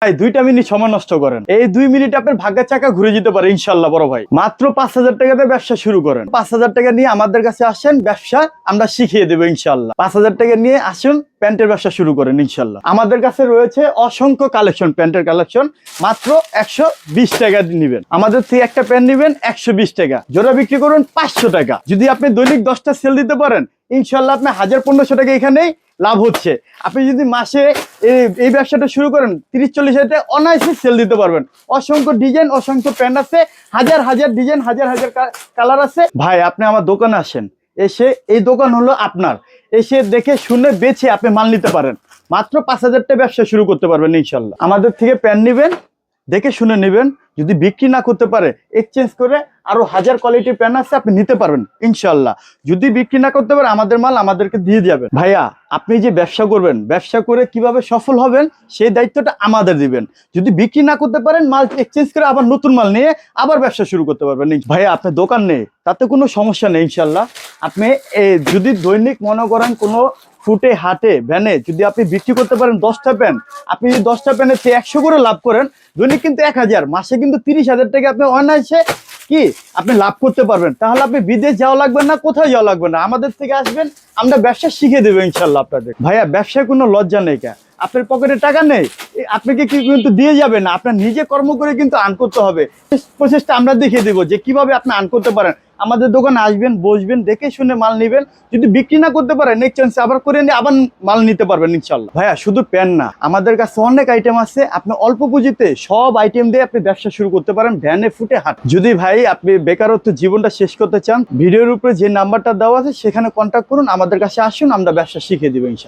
ভাই 2টা মিনিট সময় নষ্ট করেন, এই 2 মিনিট আপনার ভাগ্যের চাকা ঘুরে যেতে পারে ইনশাল্লাহ। বড় ভাই মাত্র 5,000 টাকাতে ব্যবসা শুরু করেন। 5,000 টাকা নিয়ে আমাদের কাছে আসেন, ব্যবসা আমরা শিখিয়ে দেবো ইনশাল্লাহ। 5,000 টাকা নিয়ে আসুন, প্যান্টের ব্যবসা শুরু করেন ইনশাল্লাহ। আমাদের কাছে রয়েছে অসংখ্য কালেকশন, প্যান্টের কালেকশন। মাত্র 120 টাকা নিবেন আমাদের থেকে, একটা প্যান্ট নিবেন 120 টাকা, জোড়া বিক্রি করুন 500 টাকা। যদি আপনি দৈনিক 10টা সেল দিতে পারেন ইনশাল্লাহ আপনি 1,000-1,500 টাকা এখানেই লাভ হচ্ছে। আপনি যদি মাসে এই ব্যবসাটা শুরু করেন 30-40 হাজার টাকা অনায়াসে সেল দিতে পারবেন। অসংখ্য ডিজাইন, অসংখ্য প্যান্ট আছে, হাজার হাজার ডিজাইন, হাজার হাজার কালার আছে। ভাই আপনি আমার দোকানে আসেন, এসে এই দোকান হলো আপনার, এসে দেখে শুনে বেছে আপনি মাল নিতে পারেন। মাত্র 5,000 টাকা ব্যবসা শুরু করতে পারবেন ইনশাল্লাহ। আমাদের থেকে প্যান্ট নেবেন, দেখে শুনে নেবেন। যদি বিক্রি না করতে পারে এক্সচেঞ্জ করে আরো হাজার কোয়ালিটির প্যান্ট আছে, আপনি নিতে পারবেন ইনশাল্লাহ। যদি বিক্রি না করতে পারে আমাদের মাল আমাদেরকে দিয়ে যাবেন। ভাইয়া আপনি যে ব্যবসা করবেন, ব্যবসা করে কিভাবে সফল হবেন সেই দায়িত্বটা আমাদের দিবেন। যদি বিক্রি না করতে পারেন মাল এক্সচেঞ্জ করে আবার নতুন মাল নিয়ে আবার ব্যবসা শুরু করতে পারবেন। ভাইয়া আপনার দোকান নেই তাতে কোনো সমস্যা নেই ইনশাল্লাহ। আপনি যদি দৈনিক মনে করেন কোনো ফুটে হাটে ভ্যানে যদি আপনি বিক্রি করতে পারেন 10টা প্যান্ট, আপনি যদি 10টা প্যান্টের চেয়ে 100 করে লাভ করেন, দৈনিক কিন্তু 1,000, মাসে কিন্তু 30,000 টাকা আপনি অনায়াসে কি আপনি লাভ করতে পারবেন। তাহলে আপনি বিদেশ যাওয়া লাগবে না, কোথাও যাওয়া লাগবে না, আমাদের থেকে আসবেন, আমরা ব্যবসা শিখে দেবো ইনশাল্লাহ আপনাদের। ভাইয়া ব্যবসায় কোনো লজ্জা নেই, কে আপনার পকেটে টাকা নেই আপনাকে কিন্তু দিয়ে যাবে না, আপনার নিজে কর্ম করে কিন্তু আর্ন করতে হবে। প্রসেসটা আমরা দেখিয়ে দেবো যে কিভাবে আপনি আর্ন করতে পারেন। আমাদের দোকানে আসবেন, বসবেন, দেখে শুনে মাল নেবেন। যদি বিক্রি না করতে পারেন নেক্সট চান্স আবার করে নিয়ে আবার মাল নিতে পারবেন ইনশাল্লাহ। ভাইয়া শুধু প্যান্ট না, আমাদের কাছে অনেক আইটেম আছে, আপনি অল্প পুঁজিতে সব আইটেম দিয়ে আপনি ব্যবসা শুরু করতে পারেন ভ্যানে ফুটে হাট। যদি ভাই আপনি বেকারত্ব জীবনটা শেষ করতে চান, ভিডিওর উপরে যে নাম্বারটা দেওয়া আছে সেখানে কন্ট্যাক্ট করুন, আমাদের কাছে আসুন, আমরা ব্যবসা শিখিয়ে দিব ইনশাল্লাহ।